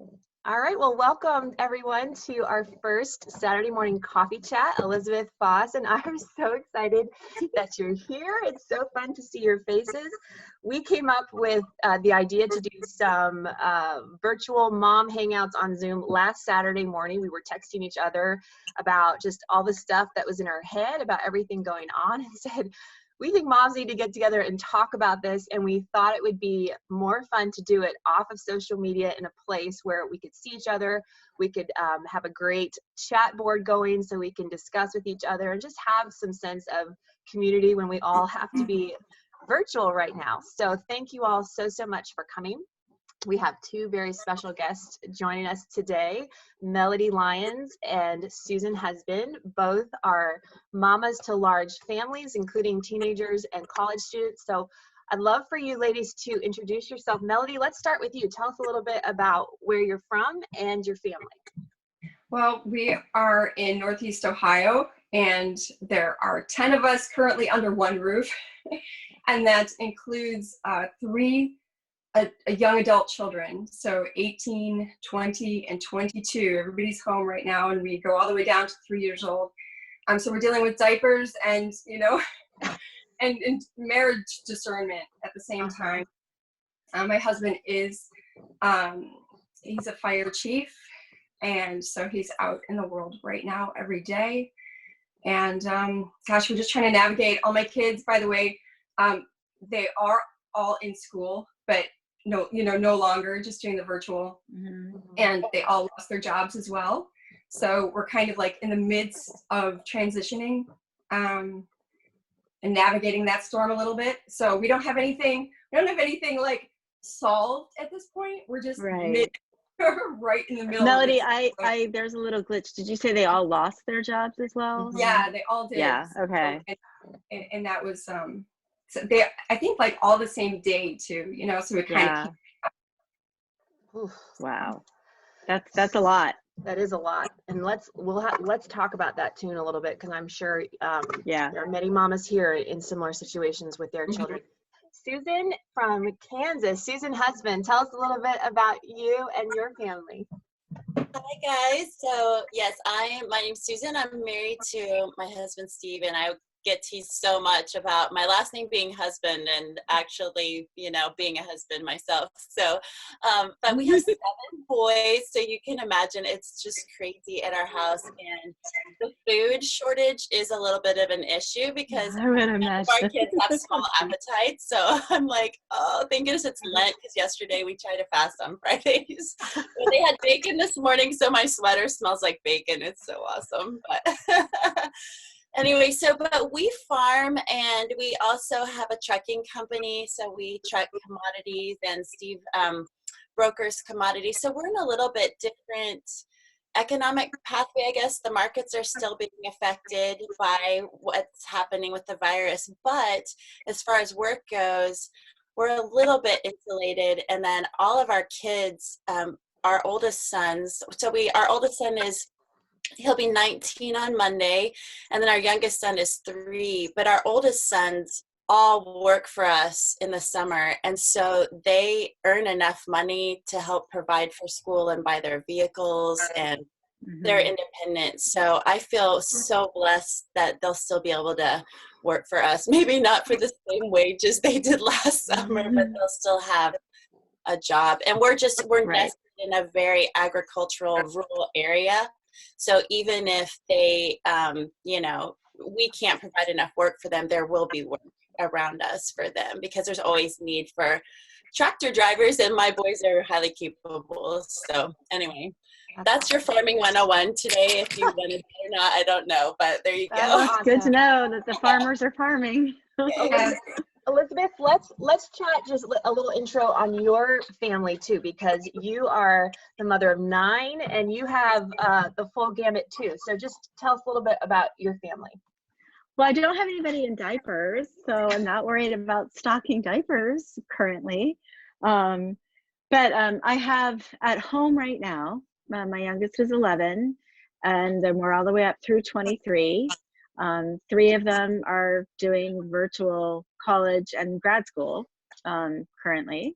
All right, well, welcome everyone to our first Saturday morning coffee chat. Elizabeth, Foss, and I are so excited that you're here. It's so fun to see your faces. We came up with the idea to do some virtual mom hangouts on Zoom last Saturday morning. We were texting each other about just all the stuff that was in our head about everything going on, and said, we think moms need to get together and talk about this, and we thought it would be more fun to do it off of social media in a place where we could see each other. We could have a great chat board going so we can discuss with each other and just have some sense of community when we all have to be virtual right now. So thank you all so much for coming. We have two very special guests joining us today, Melody Lyons and Susan Husband. Both are mamas to large families, including teenagers and college students. So I'd love for you ladies to introduce yourself. Melody, let's start with you. Tell us a little bit about where you're from and your family. Well, we are in Northeast Ohio, and there are 10 of us currently under one roof, and that includes three young adult children, so 18, 20, and 22. Everybody's home right now, and we go all the way down to 3 years old. So we're dealing with diapers and, and marriage discernment at the same time. My husband is, he's a fire chief, and so he's out in the world right now every day. And gosh, we're just trying to navigate. All my kids, by the way, they are all in school, but no longer, just doing the virtual. And they all lost their jobs as well. So we're kind of like in the midst of transitioning and navigating that storm a little bit. So we don't have anything like solved at this point. We're just right in the middle. Melody, there's a little glitch. Did you say they all lost their jobs as well? Yeah, they all did. Yeah, okay. And that was so they, I think, like all the same day too, so we kind of wow, that's a lot. That is a lot. And let's talk about that too in a little bit, because I'm sure there are many mamas here in similar situations with their children. Susan from Kansas, Susan Husband, tell us a little bit about you and your family. Hi guys. So yes, my name's Susan. I'm married to my husband Steve, and I get teased so much about my last name being Husband, and actually, being a husband myself. So, but we have 7 boys, so you can imagine it's just crazy at our house, and the food shortage is a little bit of an issue because our kids have small appetites. So I'm like, oh, thank goodness it's Lent, because yesterday we tried to fast on Fridays. But they had bacon this morning, so my sweater smells like bacon. It's so awesome. But anyway, but we farm, and we also have a trucking company. So we truck commodities, and Steve brokers commodities. So we're in a little bit different economic pathway, I guess. The markets are still being affected by what's happening with the virus. But as far as work goes, we're a little bit insulated. And then all of our kids, our oldest sons, our oldest son he'll be 19 on Monday, and then our youngest son is 3, but our oldest sons all work for us in the summer, and so they earn enough money to help provide for school and buy their vehicles, and they're independent. So I feel so blessed that they'll still be able to work for us. Maybe not for the same wages they did last summer, but they'll still have a job. And we're nested in a very agricultural, rural area. So even if they, we can't provide enough work for them, there will be work around us for them, because there's always need for tractor drivers, and my boys are highly capable. So anyway, that's your farming 101 today. If you wanted it or not, I don't know, but there you go. That's good to know that the farmers are farming. Okay. Elizabeth, let's chat just a little intro on your family too, because you are the mother of 9 and you have the full gamut too. So just tell us a little bit about your family. Well, I don't have anybody in diapers, so I'm not worried about stocking diapers currently. But I have at home right now, my youngest is 11, and then we're all the way up through 23. 3 of them are doing virtual college and grad school currently.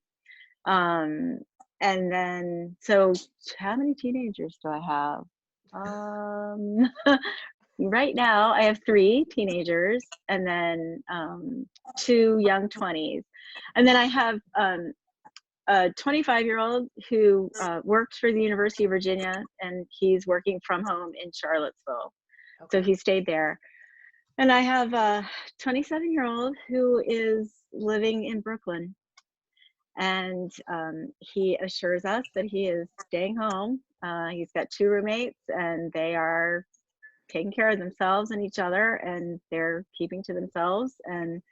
And And then, so how many teenagers do I have? Right now I have 3 teenagers, and then 2 young 20s. And then I have a 25-year-old who worked for the University of Virginia, and he's working from home in Charlottesville. Okay. So he stayed there. And I have a 27-year-old who is living in Brooklyn. And he assures us that he is staying home. He's got 2 roommates, and they are taking care of themselves and each other, and they're keeping to themselves. And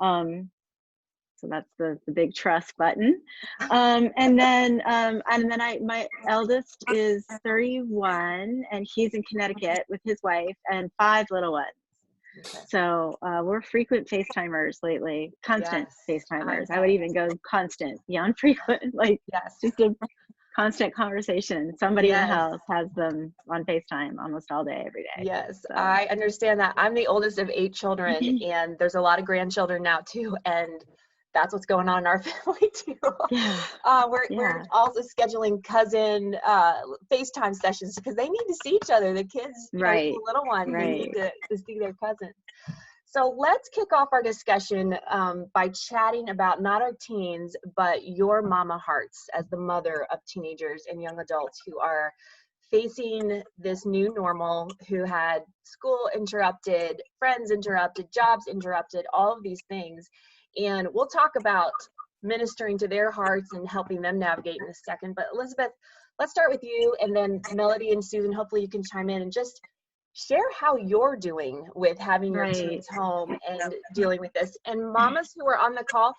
so that's the big trust button. And then my eldest is 31, and he's in Connecticut with his wife and 5 little ones. Okay. So we're frequent FaceTimers lately, constant Yes, FaceTimers. I I would bet. even go constant, beyond frequent, like Yes. just a constant conversation. Somebody in the Yes. house has them on FaceTime almost all day, every day. Yes, So. I understand that. I'm the oldest of 8 children, and there's a lot of grandchildren now too, and that's what's going on in our family too. Yeah. We're also scheduling cousin FaceTime sessions because they need to see each other. The kids, Right. the little ones, they Right. need to see their cousins. So let's kick off our discussion by chatting about not our teens, but your mama hearts as the mother of teenagers and young adults who are facing this new normal, who had school interrupted, friends interrupted, jobs interrupted, all of these things. And we'll talk about ministering to their hearts and helping them navigate in a second. But Elizabeth, let's start with you, and then Melody and Susan, hopefully you can chime in and just share how you're doing with having your teens home and dealing with this. And mamas who are on the call,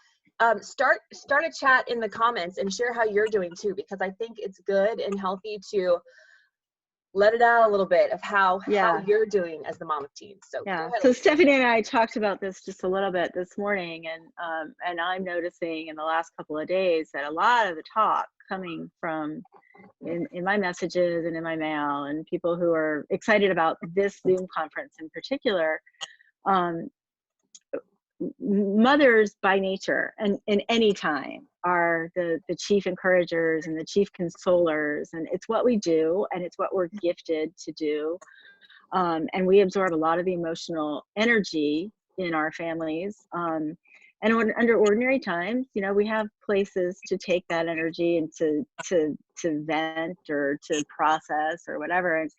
start a chat in the comments and share how you're doing too, because I think it's good and healthy to let it out a little bit of how you're doing as the mom of teens. So yeah. go ahead. So Stephanie and I talked about this just a little bit this morning, and I'm noticing in the last couple of days that a lot of the talk coming from in my messages and in my mail, and people who are excited about this Zoom conference in particular, mothers by nature and in any time are the chief encouragers and the chief consolers, and it's what we do and it's what we're gifted to do, and we absorb a lot of the emotional energy in our families, and under ordinary times, we have places to take that energy and to vent or to process or whatever. And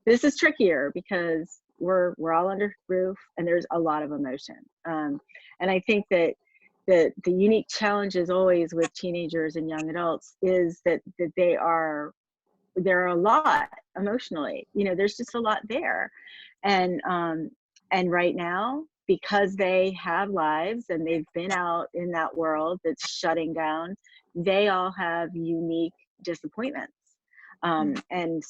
this is trickier because we're all under roof and there's a lot of emotion. And I think that the unique challenge is always with teenagers and young adults is that there are a lot emotionally, there's just a lot there. And right now, because they have lives and they've been out in that world that's shutting down, they all have unique disappointments, and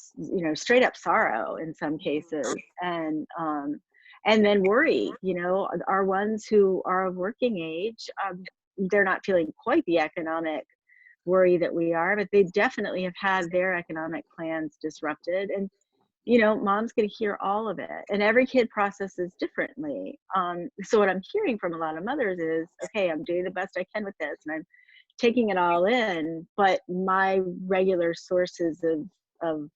straight up sorrow in some cases, and then worry. Our ones who are of working age, they're not feeling quite the economic worry that we are, but they definitely have had their economic plans disrupted. And mom's going to hear all of it, and every kid processes differently. So what I'm hearing from a lot of mothers is, okay, I'm doing the best I can with this, and I'm taking it all in, but my regular sources of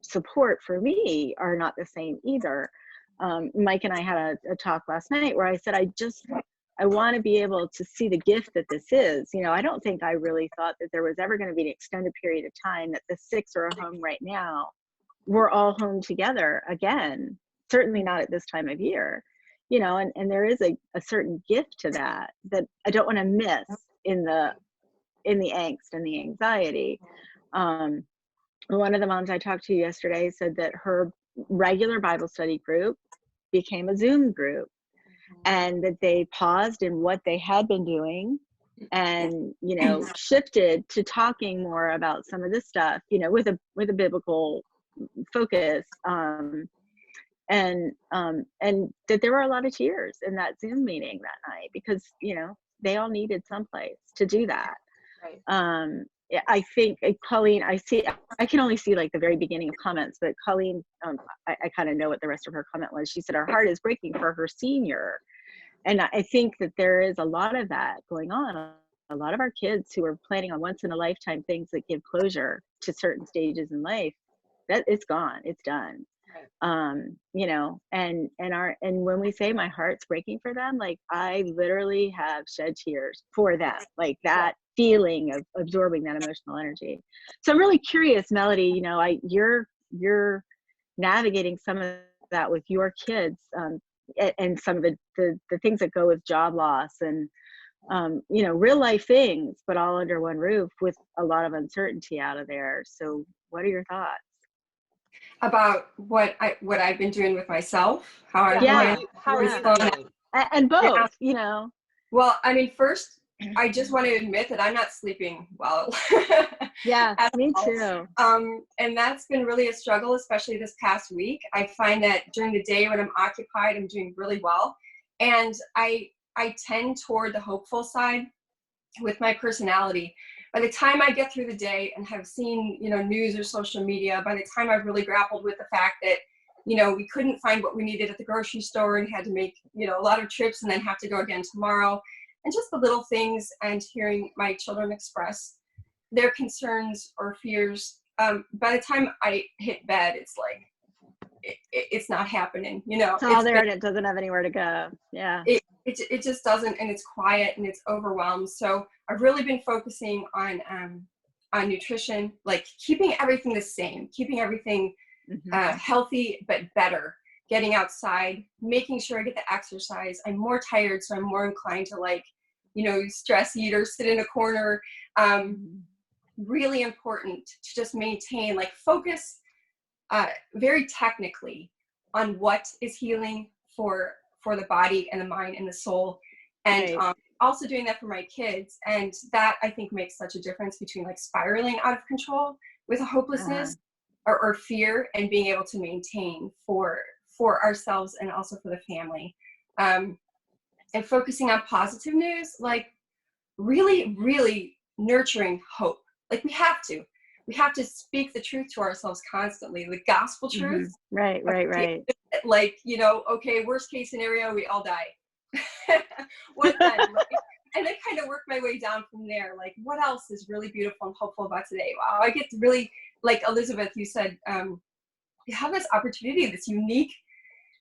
support for me are not the same either. Mike and I had a talk last night where I said, I want to be able to see the gift that this is. I don't think I really thought that there was ever going to be an extended period of time that the 6 are home right now. We're all home together again, certainly not at this time of year, and there is a certain gift to that I don't want to miss in the angst and the anxiety. One of the moms I talked to yesterday said that her regular Bible study group became a Zoom group, and that they paused in what they had been doing and shifted to talking more about some of this stuff, with a biblical focus, and that there were a lot of tears in that Zoom meeting that night because they all needed someplace to do that. Right. I think Colleen, I can only see like the very beginning of comments, but Colleen, I kind of know what the rest of her comment was. She said her heart is breaking for her senior, and I think that there is a lot of that going on. a lot of our kids who are planning on once in a lifetime things that give closure to certain stages in life, that it's gone, it's done. You know, and when we say my heart's breaking for them, like I literally have shed tears for that, like that feeling of absorbing that emotional energy. So I'm really curious, Melody, you know, you're navigating some of that with your kids, and some of the things that go with job loss and you know, real life things, but all under one roof with a lot of uncertainty out of there. So what are your thoughts? About what I've been doing with myself, how I Yeah. How are you doing? And both, Yeah. you know. Well, I mean, first, I just want to admit that I'm not sleeping well. Yeah, at me all. too. And that's been really a struggle, especially this past week. I find that during the day when I'm occupied, I'm doing really well. And I tend toward the hopeful side with my personality. By the time I get through the day and have seen, you know, news or social media, by the time I've really grappled with the fact that, you know, we couldn't find what we needed at the grocery store and had to make, you know, a lot of trips and then have to go again tomorrow, and just the little things, and hearing my children express their concerns or fears, by the time I hit bed, it's like, it's not happening, you know. It's all there and it doesn't have anywhere to go. Yeah. It just doesn't, and it's quiet and it's overwhelmed. So I've really been focusing on nutrition, like keeping everything the same, keeping everything healthy but better, getting outside, making sure I get the exercise. I'm more tired, so I'm more inclined to, like, you know, stress eat or sit in a corner. Really important to just maintain, like, focus very technically on what is healing for the body and the mind and the soul, and also doing that for my kids. And that, I think, makes such a difference between, like, spiraling out of control with a hopelessness or fear, and being able to maintain for ourselves and also for the family, and focusing on positive news, like really, really nurturing hope. Like, we have to speak the truth to ourselves constantly, the gospel truth. Right. Like, you know, okay, worst case scenario, we all die. What then, right? And then kind of work my way down from there. Like, what else is really beautiful and hopeful about today? Wow, I get to really, like Elizabeth, you said, you have this opportunity, this unique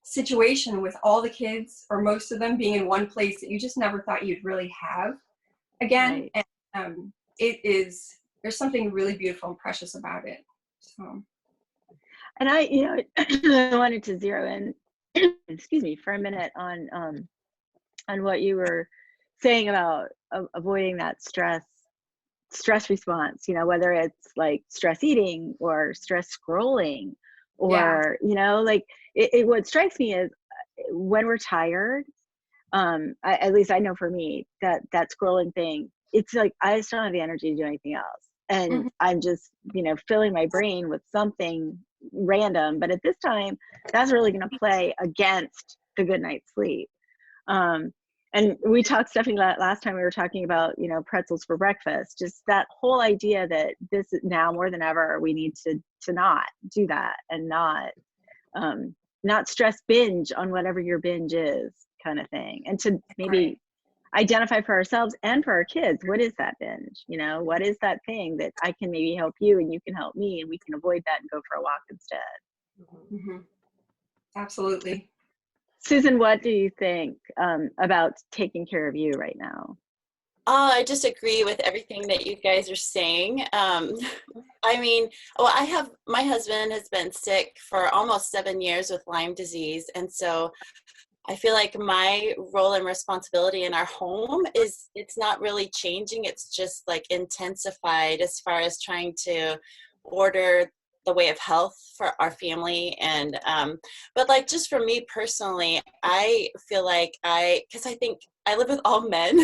situation with all the kids, or most of them, being in one place that you just never thought you'd really have again. Right. And there's something really beautiful and precious about it. So. And I, you know, I wanted to zero in, excuse me, for a minute on what you were saying about avoiding that stress response, you know, whether it's like stress eating or stress scrolling, or, you know, like what strikes me is when we're tired, at least I know for me that scrolling thing, it's like, I just don't have the energy to do anything else. And I'm just, you know, filling my brain with something random. But at this time, that's really going to play against the good night's sleep. And we talked, Stephanie, last time we were talking about, you know, pretzels for breakfast, just that whole idea that this is now more than ever, we need to not do that, and not stress binge on whatever your binge is, kind of thing. And to maybe identify for ourselves and for our kids, what is that binge? You know, what is that thing that I can maybe help you and you can help me, and we can avoid that and go for a walk instead. Absolutely. Susan, what do you think about taking care of you right now? I just agree with everything that you guys are saying. I mean, well, my husband has been sick for almost 7 years with Lyme disease. And so I feel like my role and responsibility in our home it's not really changing. It's just like intensified as far as trying to order the way of health for our family. And, but like, just for me personally, I feel like because I think I live with all men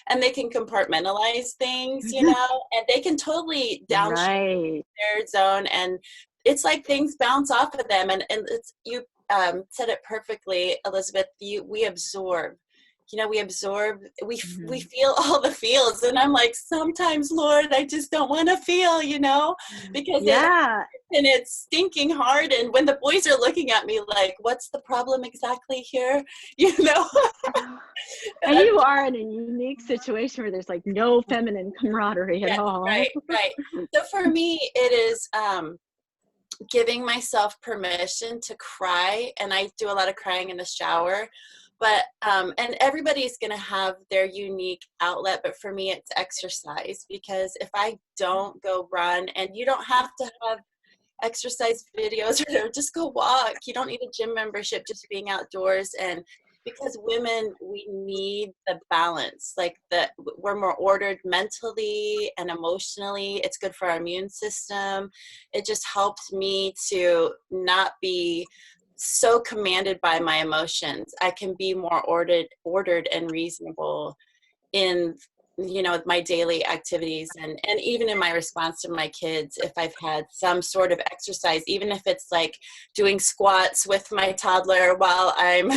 and they can compartmentalize things, you know, and they can totally downshift their zone. And it's like things bounce off of them. And it's, you said it perfectly, Elizabeth, we absorb, you know, we absorb, we feel all the feels. And I'm like, sometimes, Lord, I just don't want to feel, you know, because it's stinking hard. And when the boys are looking at me like, what's the problem exactly here? You know? And you are in a unique situation where there's like no feminine camaraderie at all. Right. So for me, it is giving myself permission to cry. And I do a lot of crying in the shower. But, and everybody's going to have their unique outlet, but for me, it's exercise, because if I don't go run, and you don't have to have exercise videos or whatever, just go walk. You don't need a gym membership, just being outdoors. And because women, we need the balance, like we're more ordered mentally and emotionally. It's good for our immune system. It just helps me to not be so commanded by my emotions. I can be more ordered and reasonable in, you know, my daily activities, and even in my response to my kids. If I've had some sort of exercise, even if it's like doing squats with my toddler while I'm,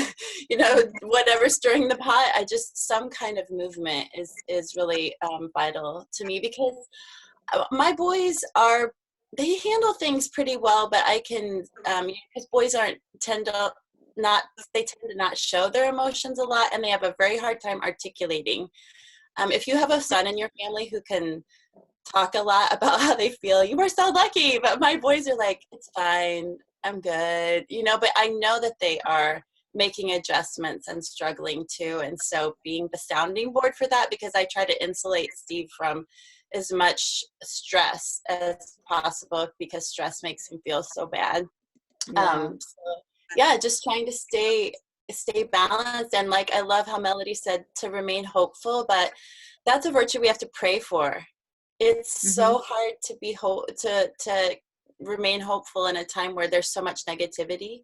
you know, whatever, stirring the pot, some kind of movement is really vital to me, because my boys they handle things pretty well, but I can, because boys tend to not show their emotions a lot, and they have a very hard time articulating. If you have a son in your family who can talk a lot about how they feel, you are so lucky. But my boys are like, it's fine, I'm good, you know, but I know that they are making adjustments and struggling too. And so being the sounding board for that, because I try to insulate Steve from as much stress as possible, because stress makes him feel so bad. Just trying to stay balanced. And like, I love how Melody said to remain hopeful, but that's a virtue we have to pray for. It's so hard to remain hopeful in a time where there's so much negativity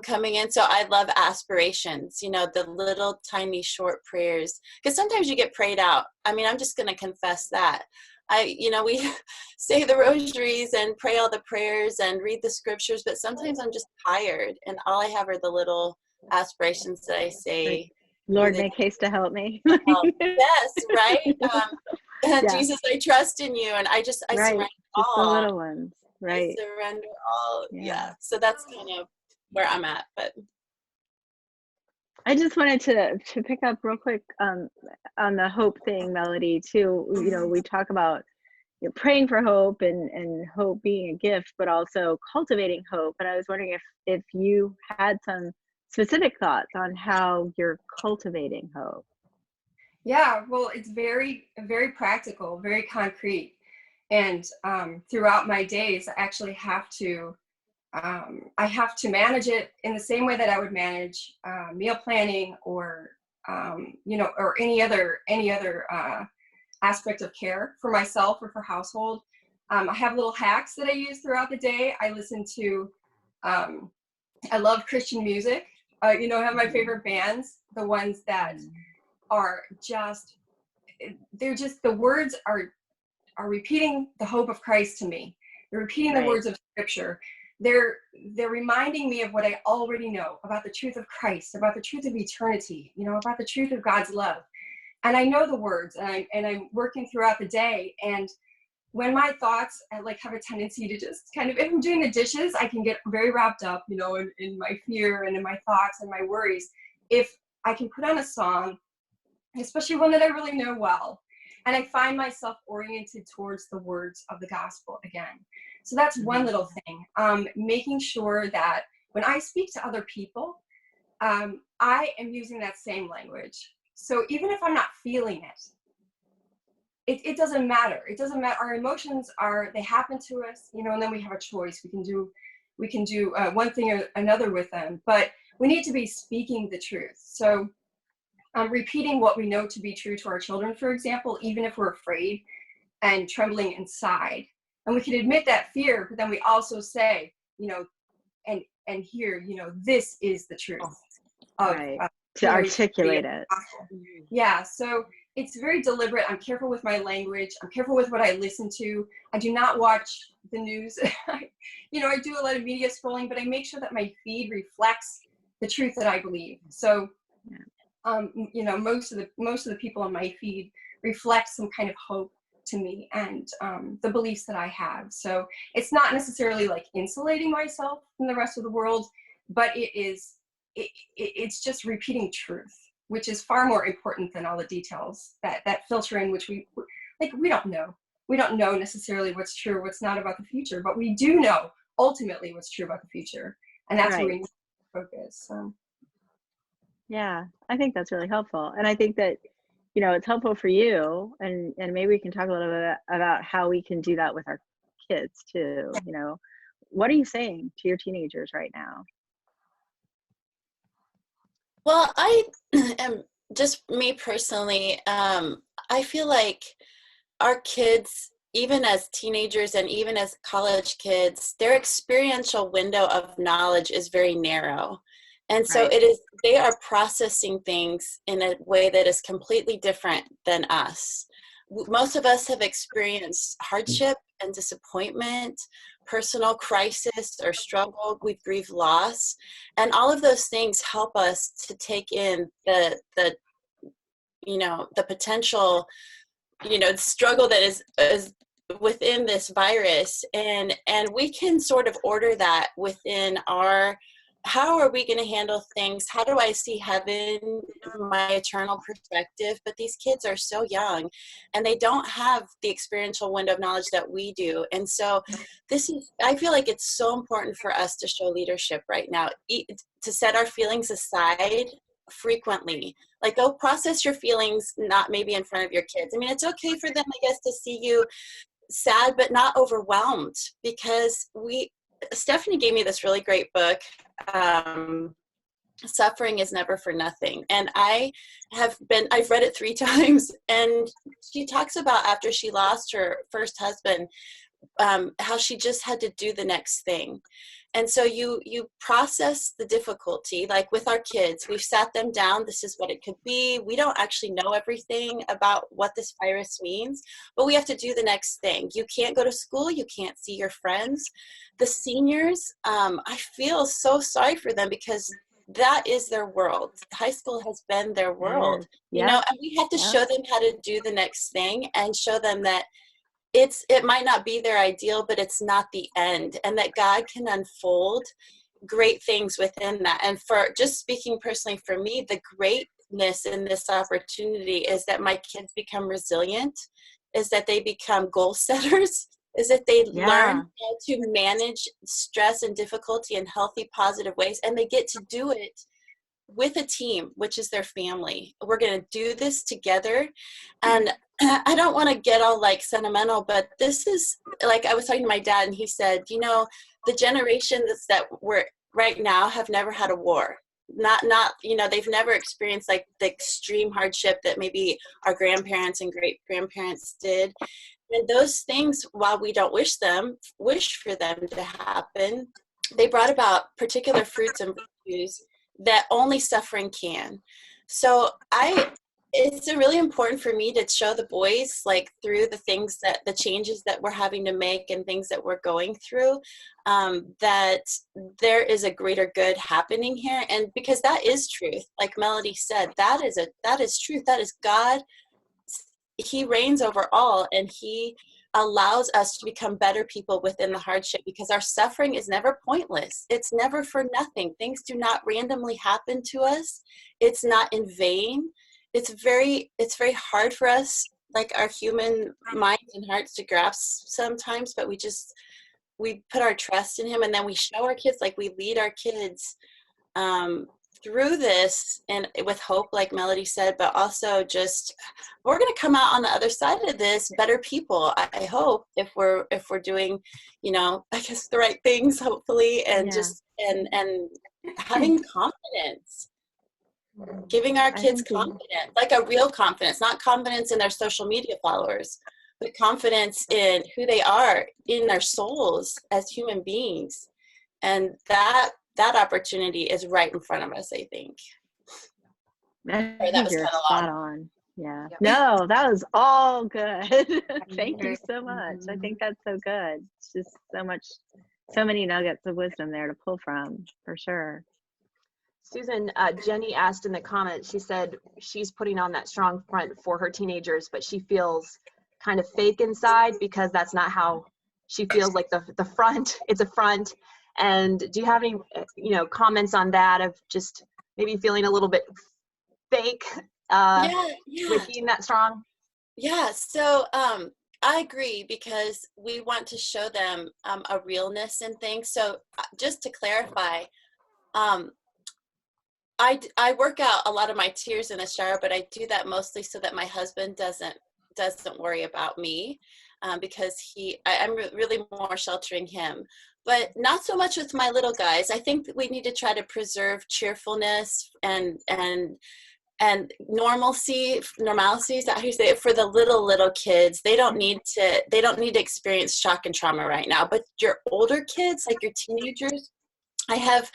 coming in. So I love aspirations, you know, the little tiny short prayers, because sometimes you get prayed out. I mean, I'm just going to confess that. We say the rosaries and pray all the prayers and read the scriptures, but sometimes I'm just tired, and all I have are the little aspirations that I say. Lord, make haste to help me. Yes, right? Jesus, I trust in you, and I surrender all. Just the little ones, right? I surrender all. Yeah. So that's kind of where I'm at. But I just wanted to pick up real quick on the hope thing, Melody, too. You know, we talk about praying for hope and hope being a gift, but also cultivating hope. And I was wondering if you had some specific thoughts on how you're cultivating hope. Yeah, well, it's very, very practical, very concrete. And throughout my days, I actually have to manage it in the same way that I would manage meal planning or or any other aspect of care for myself or for household. I have little hacks that I use throughout the day. I listen to, I love Christian music. I have my favorite bands, the ones that are the words are repeating the hope of Christ to me. They're repeating the words of Scripture. They're reminding me of what I already know about the truth of Christ, about the truth of eternity, about the truth of God's love. And I know the words, and I'm working throughout the day. And when my thoughts have a tendency to just if I'm doing the dishes, I can get very wrapped up, in my fear and in my thoughts and my worries. If I can put on a song, especially one that I really know well, and I find myself oriented towards the words of the gospel again. So that's one little thing. Making sure that when I speak to other people, I am using that same language. So even if I'm not feeling it doesn't matter. It doesn't matter. Our emotions they happen to us, and then we have a choice. We can do one thing or another with them, but we need to be speaking the truth. So repeating what we know to be true to our children, for example, even if we're afraid and trembling inside. And we can admit that fear, but then we also say, and here, this is the truth. To articulate it. Yeah, so it's very deliberate. I'm careful with my language. I'm careful with what I listen to. I do not watch the news. I do a lot of media scrolling, but I make sure that my feed reflects the truth that I believe. So you know, most of the people on my feed reflect some kind of hope to me, and the beliefs that I have. So it's not necessarily like insulating myself from the rest of the world, but it's just repeating truth, which is far more important than all the details that filter in, which we don't know. We don't know necessarily what's true or what's not about the future, but we do know ultimately what's true about the future, and that's where we need to focus. So. Yeah, I think that's really helpful. And I think that, you know, it's helpful for you, and maybe we can talk a little bit about how we can do that with our kids too. You know, what are you saying to your teenagers right now? Well, I am just me personally. I feel like our kids, even as teenagers and even as college kids, their experiential window of knowledge is very narrow. And so they are processing things in a way that is completely different than us. Most of us have experienced hardship and disappointment, personal crisis or struggle. We've grieved loss. And all of those things help us to take in the you know, the potential, you know, struggle that is within this virus. And we can sort of order that within our, how are we going to handle things? How do I see heaven, my eternal perspective? But these kids are so young and they don't have the experiential window of knowledge that we do. And so I feel like it's so important for us to show leadership right now, to set our feelings aside frequently. Like, go process your feelings, not maybe in front of your kids. I mean, it's okay for them, I guess, to see you sad, but not overwhelmed, because Stephanie gave me this really great book, Suffering is Never for Nothing. And I've read it 3 times, and she talks about after she lost her first husband, how she just had to do the next thing. And so you process the difficulty, like with our kids, we've sat them down. This is what it could be. We don't actually know everything about what this virus means, but we have to do the next thing. You can't go to school. You can't see your friends. The seniors, I feel so sorry for them, because that is their world. High school has been their world, you know, and we have to show them how to do the next thing, and show them that it might not be their ideal, but it's not the end, and that God can unfold great things within that. And for just speaking personally for me, the greatness in this opportunity is that my kids become resilient, is that they become goal setters, is that they learn how to manage stress and difficulty in healthy, positive ways, and they get to do it with a team, which is their family. We're going to do this together. And I don't want to get all like sentimental, but this is like, I was talking to my dad, and he said, you know, the generations that we're right now have never had a war. Not, you know, they've never experienced like the extreme hardship that maybe our grandparents and great grandparents did. And those things, while we don't wish for them to happen, they brought about particular fruits and virtues that only suffering can. So it's really important for me to show the boys, like, through the changes that we're having to make and things that we're going through, that there is a greater good happening here. And because that is truth, like Melody said, that is truth. That is God. He reigns over all, and he allows us to become better people within the hardship, because our suffering is never pointless. It's never for nothing. Things do not randomly happen to us. It's not in vain. It's very hard for us, like our human minds and hearts, to grasp sometimes, but we put our trust in him, and then we show our kids, like we lead our kids through this, and with hope, like Melody said, but also just, we're going to come out on the other side of this better people, I hope, if we're doing, you know, I guess the right things, hopefully, and just and having confidence, giving our kids confidence, like a real confidence, not confidence in their social media followers, but confidence in who they are, in their souls as human beings. And that opportunity is right in front of us, I think. I That think was you're kind of spot long. on. Yeah. No, that was all good. Thank you so much. I think that's so good. It's just so many nuggets of wisdom there to pull from, for sure. Susan, Jenny asked in the comments, she said she's putting on that strong front for her teenagers, but she feels kind of fake inside because that's not how she feels, like the front, it's a front. And do you have any, comments on that, of just maybe feeling a little bit fake with being that strong? Yeah, so I agree, because we want to show them a realness in things. So just to clarify, I work out a lot of my tears in the shower, but I do that mostly so that my husband doesn't worry about me, because I'm really more sheltering him. But not so much with my little guys. I think that we need to try to preserve cheerfulness and normalcy, is that how you say it, for the little kids. They don't need to experience shock and trauma right now. But your older kids, like your teenagers, I have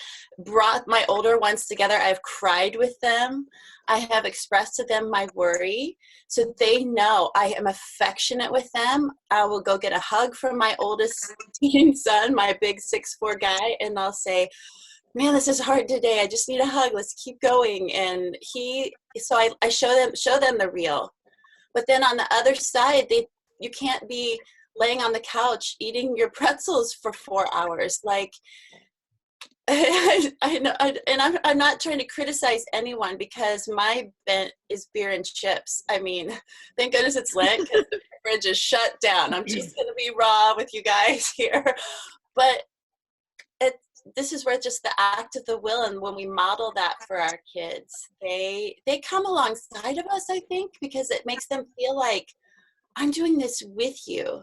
brought my older ones together. I've cried with them. I have expressed to them my worry, so they know I am affectionate with them. I will go get a hug from my oldest teen son, my big 6'4" guy, and I'll say, man, this is hard today. I just need a hug. Let's keep going. And I show them the real. But then on the other side, you can't be laying on the couch eating your pretzels for 4 hours. Like, I know, and I'm not trying to criticize anyone, because my bent is beer and chips. I mean, thank goodness it's Lent, because the fridge is shut down. I'm just going to be raw with you guys here. But this is where just the act of the will, and when we model that for our kids, they come alongside of us, I think, because it makes them feel like, I'm doing this with you.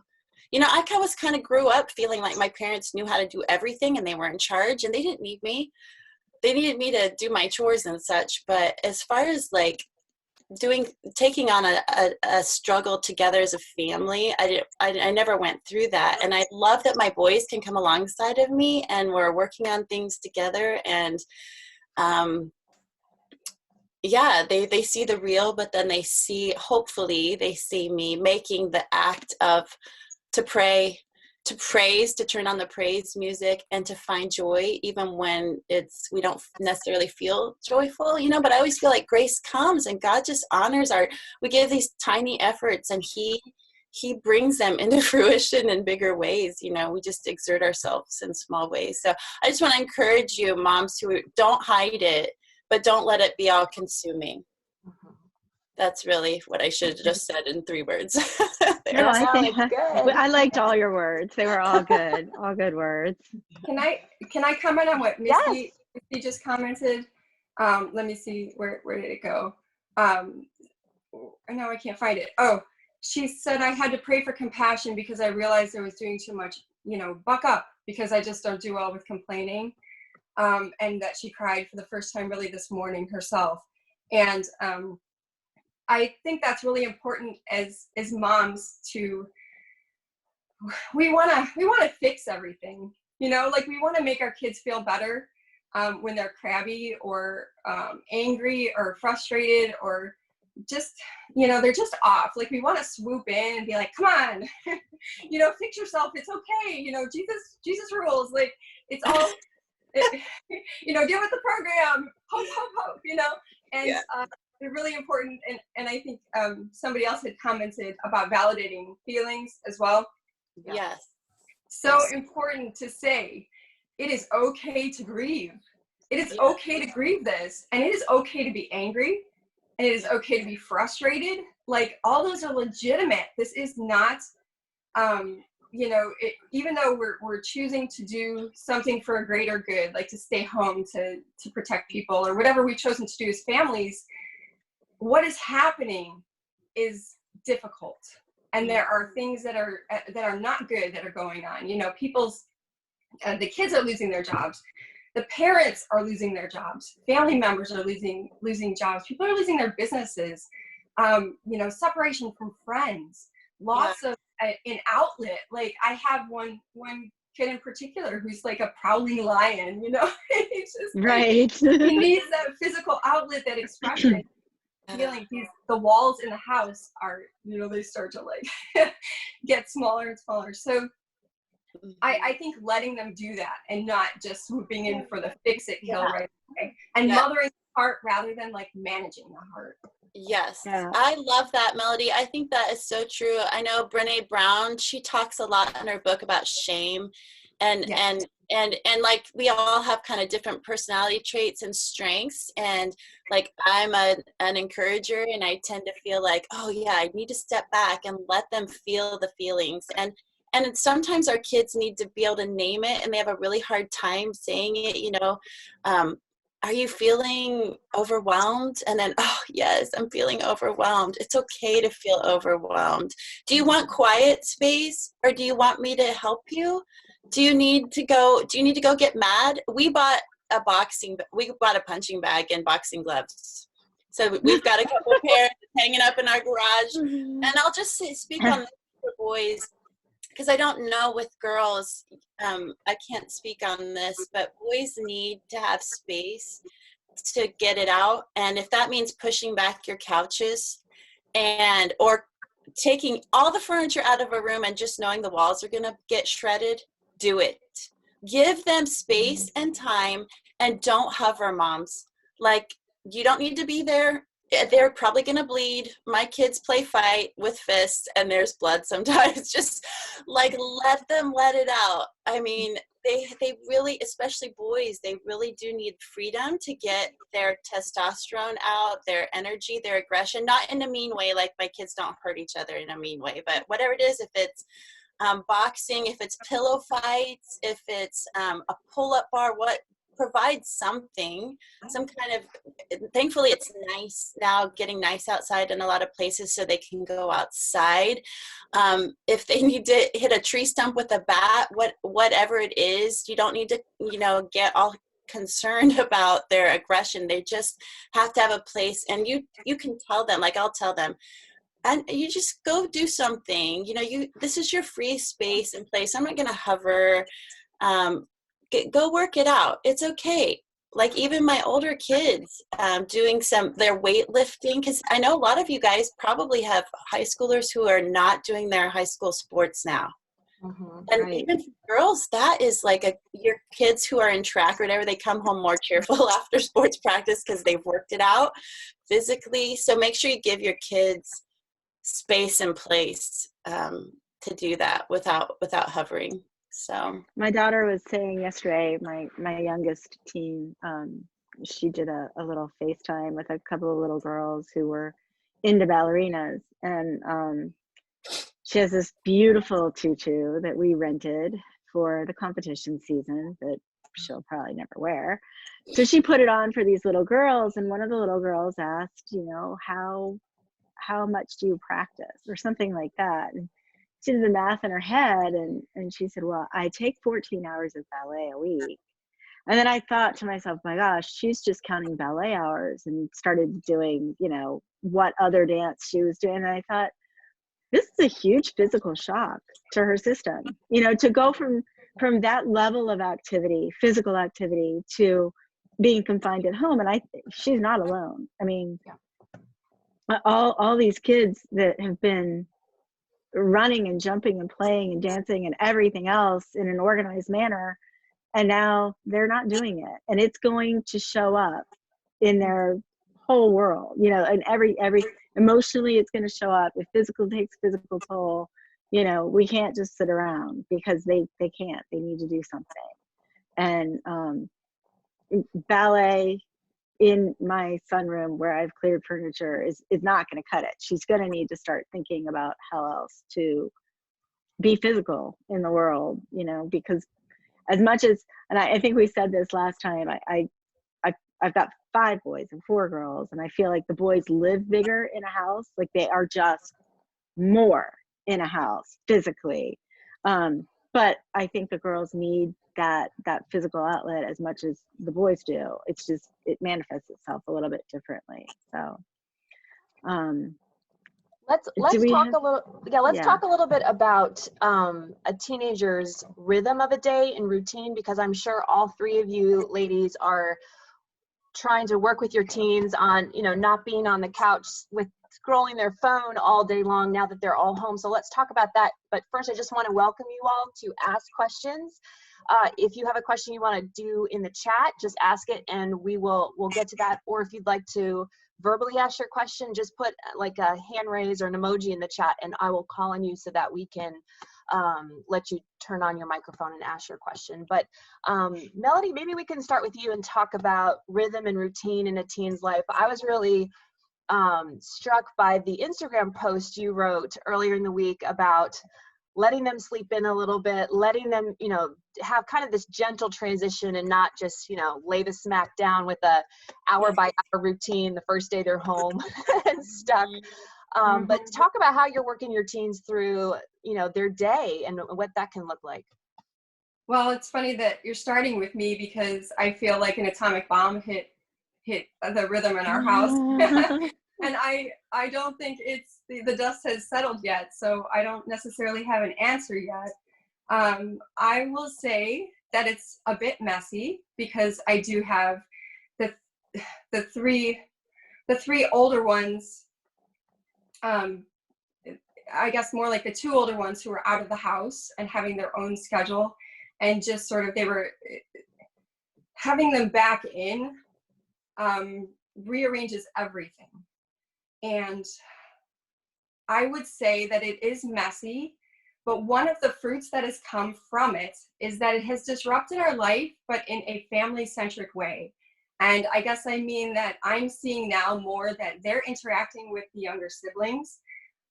I kind of grew up feeling like my parents knew how to do everything and they were in charge, and they didn't need me. They needed me to do my chores and such. But as far as like taking on a struggle together as a family, I never went through that. And I love that my boys can come alongside of me, and we're working on things together. And they see the real, but then hopefully they see me making the act of to pray, to praise, to turn on the praise music, and to find joy even when we don't necessarily feel joyful, but I always feel like grace comes and God just honors we give these tiny efforts, and he brings them into fruition in bigger ways. We just exert ourselves in small ways. So I just want to encourage you moms who don't hide it, but don't let it be all consuming. That's really what I should have just said in 3 words. No, I think I liked all your words. They were all good, all good words. Can I comment on what Misty just commented? Let me see, where did it go? Now I can't find it. Oh, she said I had to pray for compassion because I realized I was doing too much, buck up, because I just don't do well with complaining. And that she cried for the first time really this morning herself. And I think that's really important as moms we want to fix everything, like we want to make our kids feel better when they're crabby or angry or frustrated, or just, they're just off. Like we want to swoop in and be like, come on, fix yourself. It's okay. Jesus rules. Like it's all, get with the program, hope, and they're really important. And I think somebody else had commented about validating feelings as well. Yes. So important to say, it is okay to grieve. It is okay to grieve this. And it is okay to be angry. And it is okay to be frustrated. Like all those are legitimate. This is not, even though we're choosing to do something for a greater good, like to stay home, to protect people, or whatever we've chosen to do as families, what is happening is difficult. And there are things that are not good that are going on. The kids are losing their jobs. The parents are losing their jobs. Family members are losing jobs. People are losing their businesses. Separation from friends. Loss of an outlet. Like I have one kid in particular who's like a prowling lion. He's just right. He needs that physical outlet, that expression. Feeling the walls in the house are, they start to like get smaller and smaller. So I think letting them do that and not just swooping in for the fix-it kill right away, and Yeah. mothering the heart rather than like managing the heart. Yes, Yeah. I love that, Melody. I think that is so true. I know Brene Brown, she talks a lot in her book about shame, and Yes. and like we all have kind of different personality traits and strengths, and like I'm an encourager, and I tend to feel like, oh yeah, I need to step back and let them feel the feelings, and sometimes our kids need to be able to name it, and they have a really hard time saying it, you know. Are you feeling overwhelmed? And then, oh, yes, I'm feeling overwhelmed. It's okay to feel overwhelmed. Do you want quiet space, or do you want me to help you? Do you need to go get mad? We bought a punching bag and boxing gloves. So we've got a couple pairs hanging up in our garage. And I'll just speak on this for boys, because I don't know with girls, I can't speak on this, but boys need to have space to get it out. And if that means pushing back your couches or taking all the furniture out of a room and just knowing the walls are going to get shredded, do it. Give them space and time, and don't hover, moms. Like, you don't need to be there. They're probably going to bleed. My kids play fight with fists, and there's blood sometimes. Just like let them let it out. I mean, they really, especially boys, they really do need freedom to get their testosterone out, their energy, their aggression, not in a mean way. Like, my kids don't hurt each other in a mean way, but whatever it is, if it's boxing, if it's pillow fights, if it's a pull-up bar, what provides something, some kind of, thankfully it's nice now, getting nice outside in a lot of places, so they can go outside. If they need to hit a tree stump with a bat, whatever it is, you don't need to, get all concerned about their aggression. They just have to have a place, and you can tell them, like I'll tell them, and you just go do something. This is your free space and place. I'm not going to hover. Go work it out. It's okay. Like, even my older kids doing their weightlifting, because I know a lot of you guys probably have high schoolers who are not doing their high school sports now. Mm-hmm, And right. even for girls, that is like your kids who are in track or whatever, they come home more cheerful after sports practice because they've worked it out physically. So make sure you give your kids space and place to do that without hovering. So my daughter was saying yesterday, my youngest teen, she did a little FaceTime with a couple of little girls who were into ballerinas, and she has this beautiful tutu that we rented for the competition season that she'll probably never wear. So she put it on for these little girls, and one of the little girls asked, how much do you practice, or something like that. And she did the math in her head, and she said, well, I take 14 hours of ballet a week. And then I thought to myself, my gosh, she's just counting ballet hours, and started doing, what other dance she was doing. And I thought, this is a huge physical shock to her system, to go from that level of activity, physical activity, to being confined at home. And she's not alone. I mean, all these kids that have been running and jumping and playing and dancing and everything else in an organized manner, and now they're not doing it, and it's going to show up in their whole world, and every emotionally it's going to show up. If physical takes physical toll, we can't just sit around, because they can't, they need to do something. And ballet in my sunroom, where I've cleared furniture, is not going to cut it. She's going to need to start thinking about how else to be physical in the world, because as much as, and I think we said this last time, I've got 5 boys and 4 girls, and I feel like the boys live bigger in a house. Like, they are just more in a house physically. But I think the girls need that physical outlet as much as the boys do. It's just, it manifests itself a little bit differently. So let's talk a little bit about a teenager's rhythm of a day and routine, because I'm sure all 3 of you ladies are trying to work with your teens on, not being on the couch with scrolling their phone all day long now that they're all home. So let's talk about that. But first, I just want to welcome you all to ask questions. If you have a question you want to do in the chat, just ask it and we'll get to that. Or if you'd like to verbally ask your question, just put like a hand raise or an emoji in the chat and I will call on you so that we can let you turn on your microphone and ask your question. But Melody, maybe we can start with you and talk about rhythm and routine in a teen's life. I was really struck by the Instagram post you wrote earlier in the week about letting them sleep in a little bit, letting them, you know, have kind of this gentle transition and not just, you know, lay the smack down with a hour by hour routine the first day they're home and stuck. But talk about how you're working your teens through, you know, their day and what that can look like. Well, it's funny that you're starting with me because I feel like an atomic bomb hit the rhythm in our house. And I don't think the dust has settled yet, so I don't necessarily have an answer yet. I will say that it's a bit messy because I do have the three older ones. I guess more like the two older ones who were out of the house and having their own schedule, and just sort of they were having them back in rearranges everything. And I would say that it is messy, but one of the fruits that has come from it is that it has disrupted our life, but in a family-centric way. And I guess I mean that I'm seeing now more that they're interacting with the younger siblings.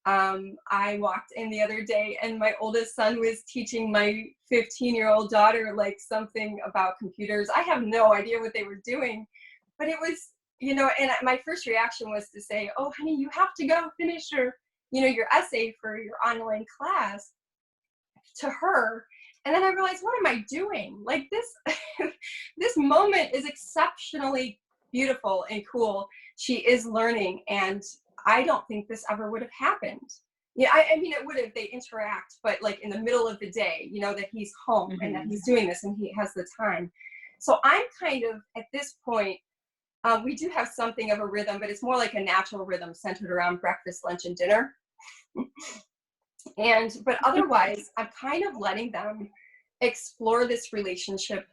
I walked in the other day and my oldest son was teaching my 15-year-old daughter like something about computers. I have no idea what they were doing, but it was, you know, and my first reaction was to say, oh, honey, you have to go finish your essay for your online class, to her. And then I realized, what am I doing? Like this, this moment is exceptionally beautiful and cool. She is learning, and I don't think this ever would have happened. Yeah, I mean, it would if they interact, but like in the middle of the day, you know, that he's home and that he's doing this and he has the time. So I'm kind of, at this point, we do have something of a rhythm, but it's more like a natural rhythm centered around breakfast, lunch, and dinner. But otherwise, I'm kind of letting them explore this relationship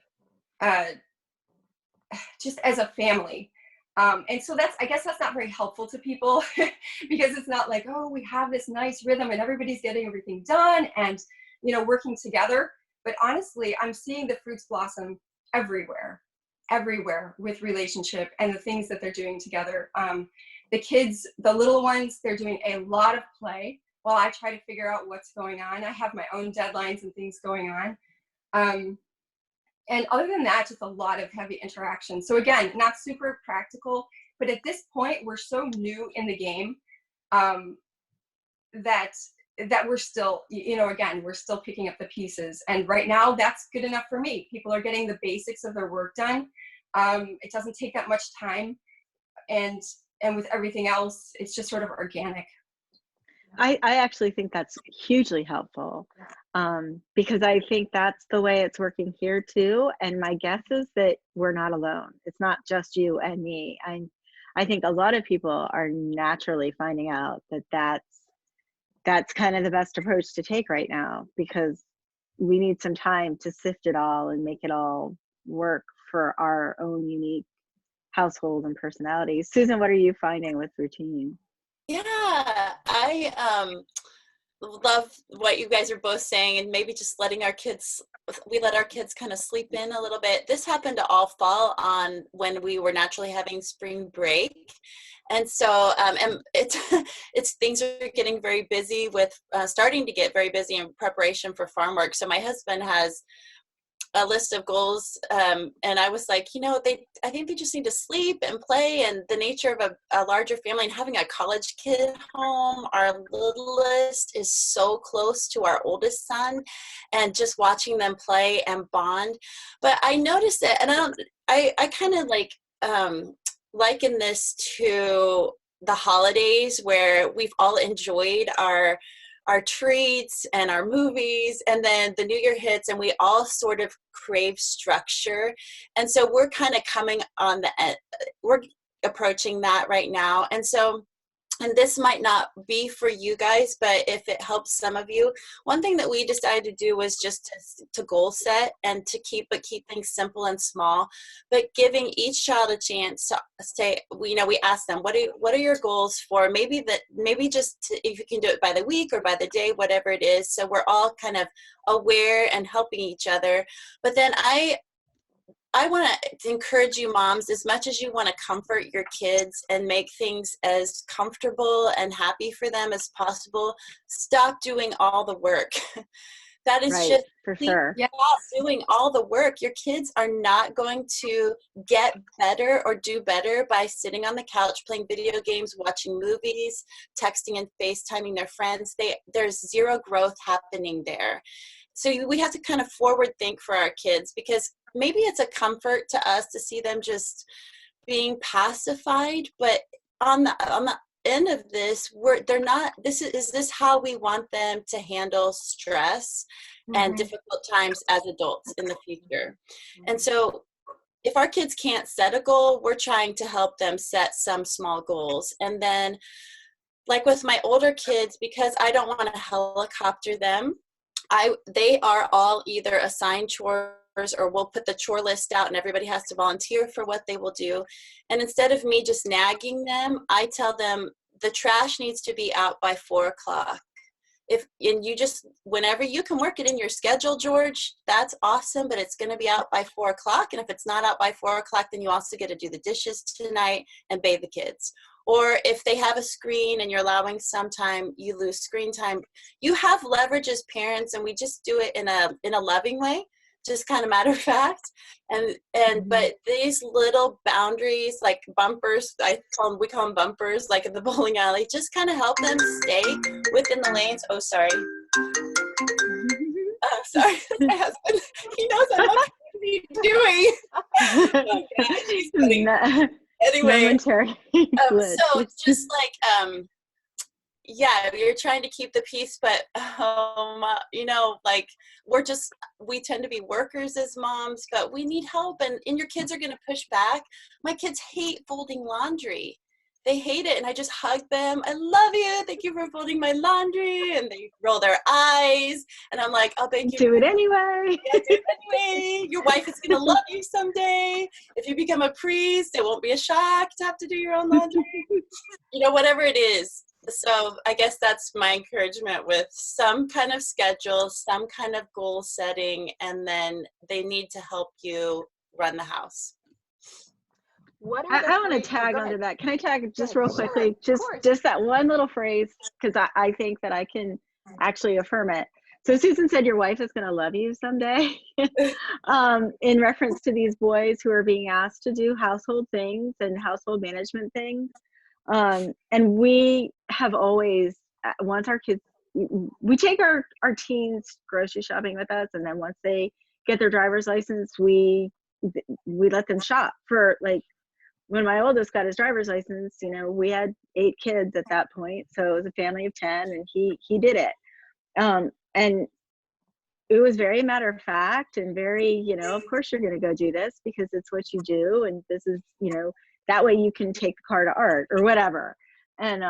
just as a family. And so I guess that's not very helpful to people because it's not like, oh, we have this nice rhythm and everybody's getting everything done and, you know, working together. But honestly, I'm seeing the fruits blossom everywhere with relationship and the things that they're doing together. The kids, the little ones, they're doing a lot of play while I try to figure out what's going on. I have my own deadlines and things going on. And other than that, just a lot of heavy interaction. So again, not super practical, but at this point, we're so new in the game that we're still, you know, again, we're still picking up the pieces. And right now, that's good enough for me. People are getting the basics of their work done. It doesn't take that much time. And with everything else, it's just sort of organic. I actually think that's hugely helpful because I think that's the way it's working here too. And my guess is that we're not alone. It's not just you and me. I think a lot of people are naturally finding out that that's kind of the best approach to take right now, because we need some time to sift it all and make it all work for our own unique household and personalities. Susan, what are you finding with routine? Yeah, I love what you guys are both saying, and maybe just letting we let our kids kind of sleep in a little bit. This happened to all fall on when we were naturally having spring break. And so and it's things are getting very busy with starting to get very busy in preparation for farm work. So my husband has a list of goals, and I was like, you know, I think they just need to sleep and play, and the nature of a larger family and having a college kid at home. Our littlest is so close to our oldest son, and just watching them play and bond. But I noticed it, and I kind of like liken this to the holidays where we've all enjoyed our treats and our movies, and then the new year hits and we all sort of crave structure. And so we're kind of coming on the end, we're approaching that right now. And so and this might not be for you guys, but if it helps some of you, one thing that we decided to do was just to goal set and to keep things simple and small, but giving each child a chance to say, we ask them, what are your goals for, maybe if you can do it by the week or by the day, whatever it is. So we're all kind of aware and helping each other. But then I want to encourage you moms, as much as you want to comfort your kids and make things as comfortable and happy for them as possible, stop doing all the work. That is Right, just for sure. stop doing all the work. Your kids are not going to get better or do better by sitting on the couch playing video games, watching movies, texting and FaceTiming their friends. There's zero growth happening there. So we have to kind of forward think for our kids, because maybe it's a comfort to us to see them just being pacified, but on the end of this, they're not. Is this how we want them to handle stress and difficult times as adults in the future? And so if our kids can't set a goal, we're trying to help them set some small goals. And then, like with my older kids, because I don't want to helicopter them, they are all either assigned chores, or we'll put the chore list out and everybody has to volunteer for what they will do. And instead of me just nagging them, I tell them the trash needs to be out by 4:00. Whenever you can work it in your schedule, George, that's awesome, but it's going to be out by 4:00. And if it's not out by 4:00, then you also get to do the dishes tonight and bathe the kids. Or if they have a screen and you're allowing some time, you lose screen time. You have leverage as parents, and we just do it in a loving way, just kind of matter of fact. But these little boundaries, like bumpers, we call them bumpers, like in the bowling alley, just kind of help them stay within the lanes. Oh, sorry. Sorry, my husband, he knows I'm not what he's doing. Oh, God, he's funny. Anyway, so just like, you're trying to keep the peace, but we tend to be workers as moms, but we need help, and your kids are going to push back. My kids hate folding laundry. They hate it, and I just hug them. I love you. Thank you for folding my laundry. And they roll their eyes, and I'm like, I'll beg you. Do it anyway. Yeah, do it anyway. Your wife is going to love you someday. If you become a priest, it won't be a shock to have to do your own laundry. Whatever it is. So I guess that's my encouragement, with some kind of schedule, some kind of goal setting, and then they need to help you run the house. I want to tag onto that. Can I tag just real quickly? Just that one little phrase, because I think that I can actually affirm it. So Susan said your wife is going to love you someday, in reference to these boys who are being asked to do household things and household management things. And we have always, once our kids, we take our teens grocery shopping with us, and then once they get their driver's license, we let them shop. For like, when my oldest got his driver's license, we had 8 kids at that point, so it was a family of 10, and he did it. And it was very matter of fact and very, of course you're going to go do this because it's what you do, and this is, that way you can take the car to art or whatever. And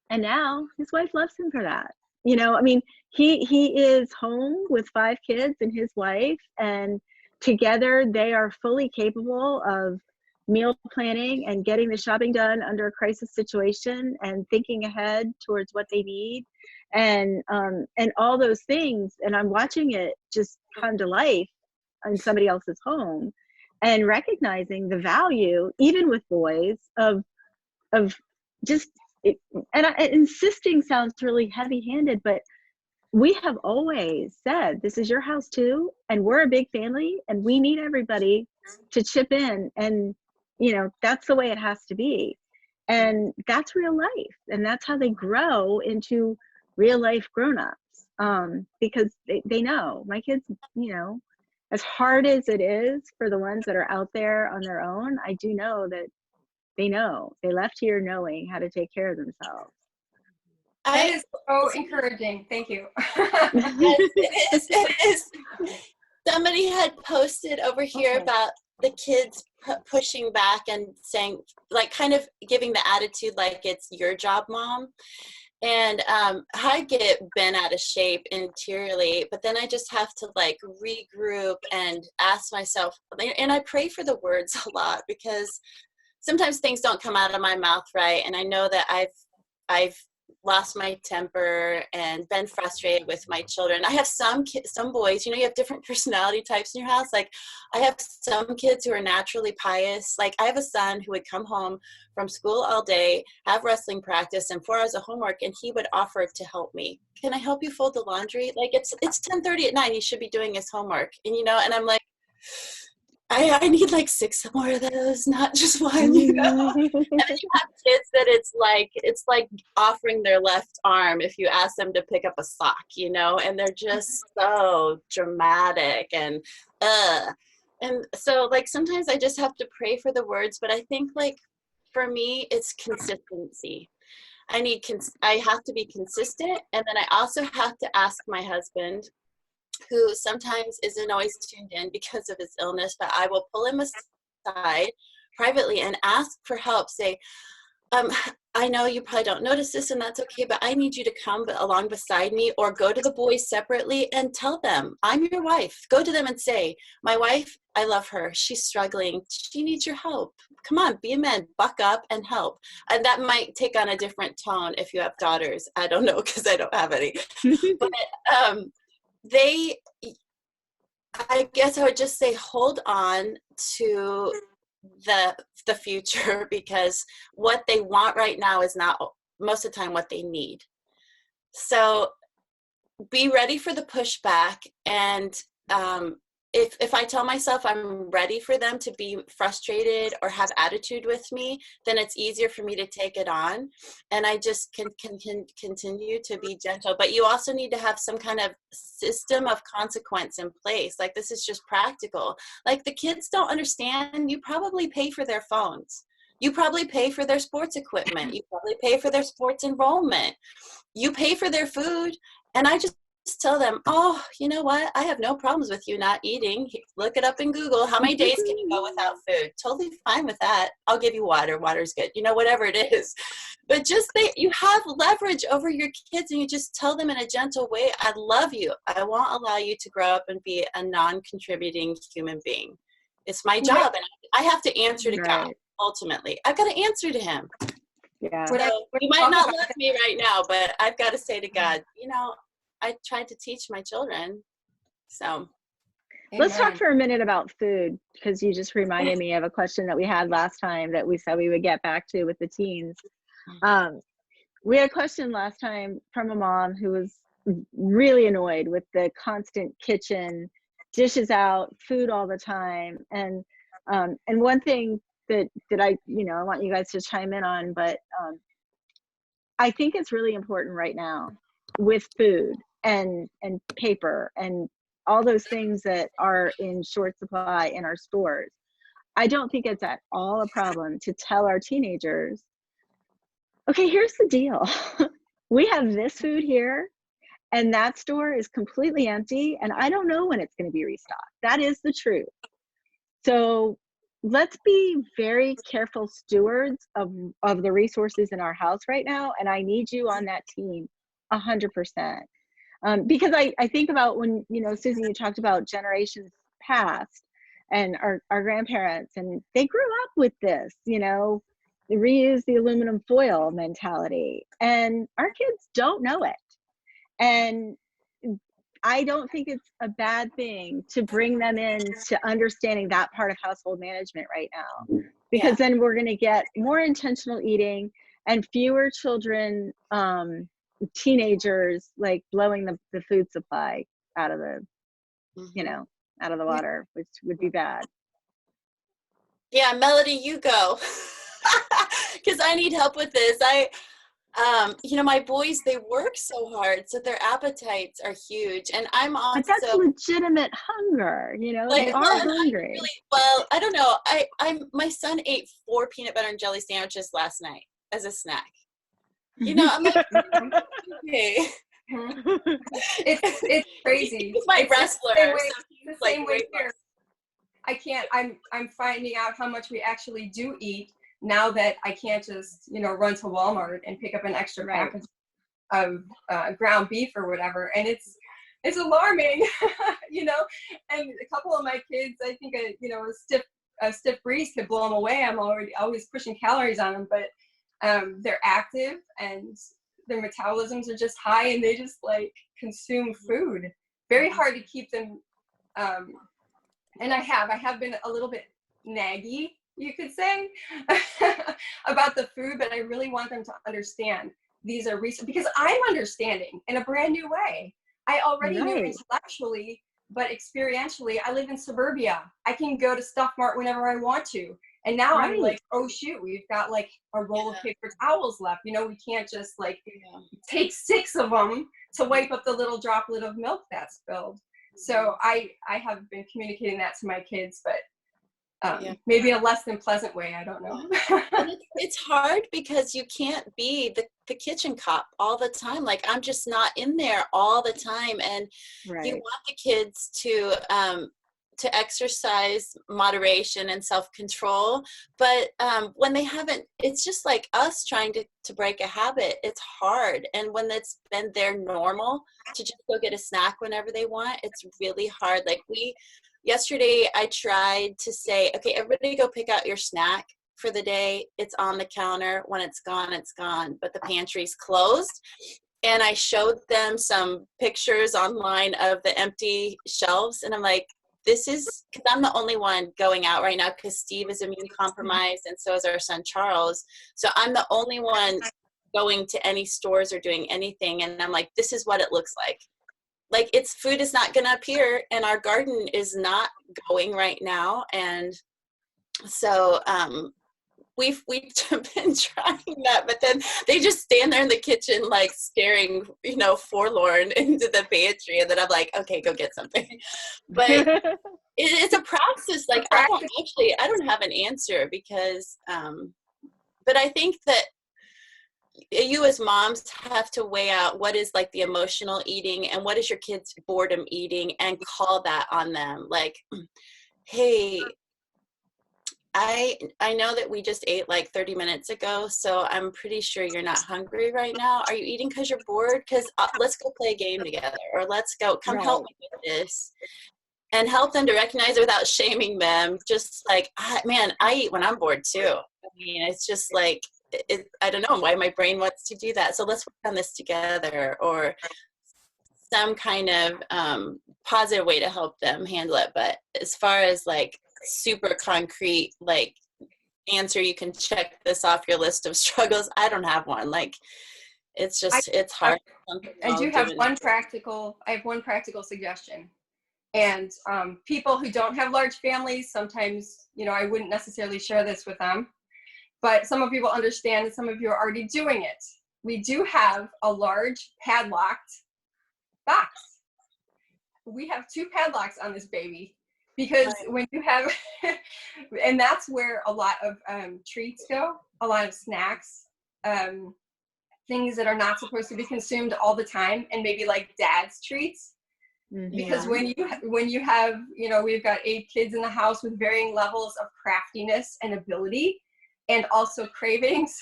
now his wife loves him for that. He is home with 5 kids and his wife, and together they are fully capable of meal planning and getting the shopping done under a crisis situation and thinking ahead towards what they need, and all those things. And I'm watching it just come to life in somebody else's home, and recognizing the value, even with boys, of just it. And insisting sounds really heavy-handed, but we have always said, this is your house too, and we're a big family, and we need everybody to chip in, and that's the way it has to be. And that's real life, and that's how they grow into real life grown-ups, because they know. My kids, as hard as it is for the ones that are out there on their own, I do know that they left here knowing how to take care of themselves. That is so encouraging. Thank you. Yes, it is. Somebody had posted over here about the kids pushing back and saying, like, kind of giving the attitude like it's your job, mom. And I get bent out of shape interiorly, but then I just have to like regroup and ask myself, and I pray for the words a lot, because sometimes things don't come out of my mouth right. And I know that I've lost my temper and been frustrated with my children. I have some boys, you know, you have different personality types in your house. Like I have some kids who are naturally pious. Like I have a son who would come home from school all day, have wrestling practice and 4 hours of homework, and he would offer to help me. Can I help you fold the laundry? Like it's 10:30 at night. He should be doing his homework. And, you know, and I'm like, I need like 6 more of those, not just one, you know? And then you have kids that it's like offering their left arm if you ask them to pick up a sock, you know, and they're just so dramatic and so like sometimes I just have to pray for the words, but I think like for me it's consistency. I have to be consistent, and then I also have to ask my husband, who sometimes isn't always tuned in because of his illness, but I will pull him aside privately and ask for help. Say, I know you probably don't notice this and that's okay, but I need you to come along beside me, or go to the boys separately and tell them, I'm your wife. Go to them and say, my wife, I love her. She's struggling. She needs your help. Come on, be a man, buck up and help. And that might take on a different tone if you have daughters. I don't know, because I don't have any. But I guess I would just say hold on to the future, because what they want right now is not most of the time what they need. So be ready for the pushback, and if I tell myself I'm ready for them to be frustrated or have attitude with me, then it's easier for me to take it on, and I just can continue to be gentle. But you also need to have some kind of system of consequence in place. Like this is just practical. Like the kids don't understand. You probably pay for their phones. You probably pay for their sports equipment. You probably pay for their sports enrollment. You pay for their food, and I just tell them, oh, you know what? I have no problems with you not eating. Look it up in Google. How many days can you go without food? Totally fine with that. I'll give you water. Water's good. You know, whatever it is. But just you have leverage over your kids, and you just tell them in a gentle way, I love you. I won't allow you to grow up and be a non-contributing human being. It's my job, and I have to answer to God, ultimately. I've got to answer to him. Yeah. So you might not love me right now, but I've got to say to God, you know, I tried to teach my children. So let's talk for a minute about food, because you just reminded me of a question that we had last time that we said we would get back to with the teens. We had a question last time from a mom who was really annoyed with the constant kitchen, dishes out, food all the time. And one thing that I, you know, I want you guys to chime in on, but I think it's really important right now with food and paper and all those things that are in short supply in our stores. I don't think it's at all a problem to tell our teenagers, okay, here's the deal. We have this food here, and that store is completely empty, and I don't know when it's going to be restocked. That is the truth. So let's be very careful stewards of the resources in our house right now, and I need you on that team 100%. Because I think about when, you know, Susan, you talked about generations past and our grandparents, and they grew up with this, you know, they reuse the aluminum foil mentality, and our kids don't know it. And I don't think it's a bad thing to bring them in to understanding that part of household management right now, because then we're going to get more intentional eating and fewer children, teenagers, like blowing the food supply out of the, you know, out of the water, which would be bad. Yeah, Melody, you go. Because I need help with this. You know, my boys, they work so hard, so their appetites are huge. And I'm also— But that's legitimate hunger, you know, like, they are hungry. Well, I don't know. My son ate 4 peanut butter and jelly sandwiches last night as a snack. You know, I'm like, okay. It's crazy. He's my wrestler. The same way here. I'm finding out how much we actually do eat now that I can't just, run to Walmart and pick up an extra package of ground beef or whatever. And it's alarming, and a couple of my kids, I think, a stiff breeze could blow them away. I'm always pushing calories on them, but they're active and their metabolisms are just high and they just like consume food. Very hard to keep them. And I have been a little bit naggy, you could say, about the food, but I really want them to understand these are recent, because I'm understanding in a brand new way. I already knew intellectually, but experientially, I live in suburbia. I can go to Stuff Mart whenever I want to. And now I'm like, oh shoot, we've got like a roll of paper towels left. We can't just like take 6 of them to wipe up the little droplet of milk that's spilled. So I have been communicating that to my kids, but maybe a less than pleasant way. I don't know. It's hard because you can't be the kitchen cop all the time. Like, I'm just not in there all the time. And you want the kids to exercise moderation and self-control, but when they haven't, it's just like us trying to break a habit. It's hard, and when it's been their normal to just go get a snack whenever they want, it's really hard. Like yesterday I tried to say, okay, everybody go pick out your snack for the day. It's on the counter. When it's gone, but the pantry's closed. And I showed them some pictures online of the empty shelves, and I'm like, this is, because I'm the only one going out right now because Steve is immune compromised and so is our son Charles. So I'm the only one going to any stores or doing anything. And I'm like, this is what it looks like. Like, its food is not going to appear, and our garden is not going right now. And so we've been trying that, but then they just stand there in the kitchen like staring, forlorn into the pantry, and then I'm like, okay, go get something. But it's a process. Like, I don't have an answer because but I think that you as moms have to weigh out what is like the emotional eating and what is your kids' boredom eating, and call that on them. Like, hey, I know that we just ate like 30 minutes ago, so I'm pretty sure you're not hungry right now. Are you eating because you're bored? Because let's go play a game together, or let's go, come help me with this. And help them to recognize it without shaming them. Just like, man, I eat when I'm bored too. I mean, it's just like, I don't know why my brain wants to do that. So let's work on this together, or some kind of positive way to help them handle it. But as far as like super concrete, like, answer, you can check this off your list of struggles, I don't have one. Like, it's just, it's hard. I do have one practical suggestion. And people who don't have large families, sometimes, I wouldn't necessarily share this with them, but some of you will understand, and some of you are already doing it. We do have a large padlocked box. We have 2 padlocks on this baby, because when you have, and that's where a lot of treats go, a lot of snacks, things that are not supposed to be consumed all the time, and maybe like dad's treats. Because when you have, we've got 8 kids in the house with varying levels of craftiness and ability, and also cravings,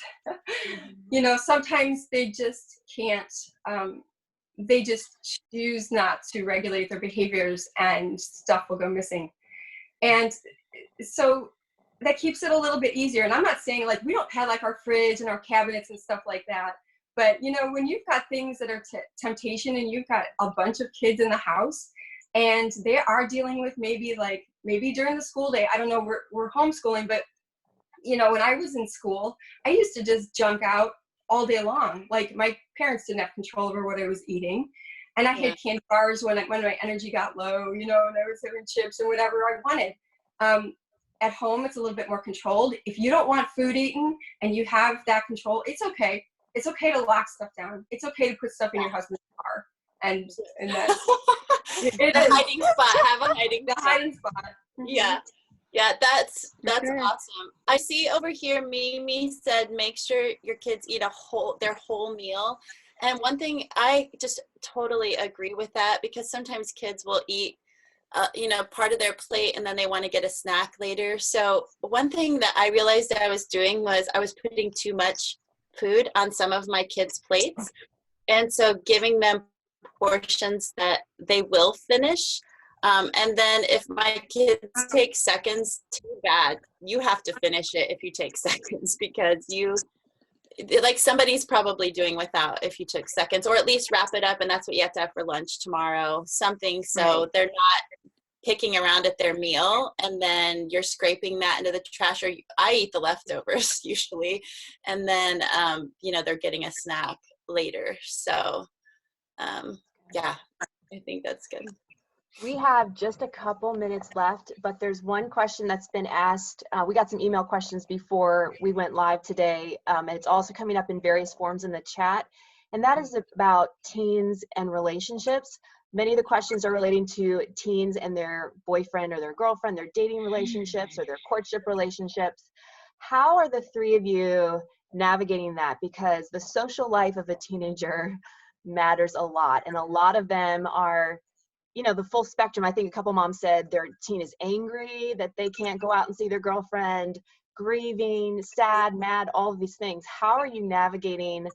sometimes they just can't, they just choose not to regulate their behaviors, and stuff will go missing. And so that keeps it a little bit easier. And I'm not saying like we don't have like our fridge and our cabinets and stuff like that, but when you've got things that are temptation, and you've got a bunch of kids in the house, and they are dealing with maybe during the school day, I don't know, we're homeschooling, but when I was in school, I used to just junk out all day long. Like, my parents didn't have control over what I was eating, and I had candy bars when my energy got low, and I was having chips and whatever I wanted. At home, it's a little bit more controlled. If you don't want food eaten and you have that control, it's okay. It's okay to lock stuff down. It's okay to put stuff in your husband's car, and that's hiding spot. Have a hiding spot. Hiding spot. Yeah, that's awesome. I see over here, Mimi said, make sure your kids eat their whole meal. And one thing, I just totally agree with that, because sometimes kids will eat part of their plate, and then they want to get a snack later. So one thing that I realized that I was doing was I was putting too much food on some of my kids' plates. And so giving them portions that they will finish. And then if my kids take seconds, too bad. You have to finish it if you take seconds, because like somebody's probably doing without if you took seconds, or at least wrap it up and that's what you have to have for lunch tomorrow, something, so Right. they're not picking around at their meal and then you're scraping that into the trash, or I eat the leftovers usually, and then they're getting a snack later. So yeah, I think that's good. We have just a couple minutes left, but there's one question that's been asked. We got some email questions before we went live today, and it's also coming up in various forms in the chat, and that is about teens and relationships. Many of the questions are relating to teens and their boyfriend or their girlfriend, their dating relationships or their courtship relationships. How are the three of you navigating that? Because the social life of a teenager matters a lot, and a lot of them are the full spectrum. I think a couple moms said their teen is angry that they can't go out and see their girlfriend, grieving, sad, mad, all of these things. How are you navigating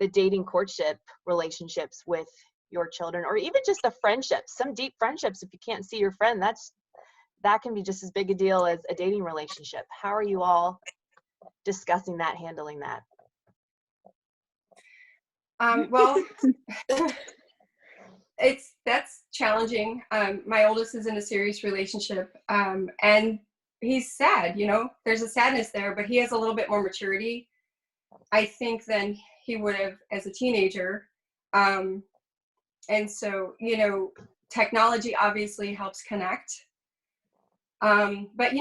the dating courtship relationships with your children, or even just the friendships, some deep friendships? If you can't see your friend, that can be just as big a deal as a dating relationship. How are you all discussing that, handling that? Well, that's challenging. My oldest is in a serious relationship, and he's sad. There's a sadness there, but he has a little bit more maturity, I think, than he would have as a teenager. And so, technology obviously helps connect. But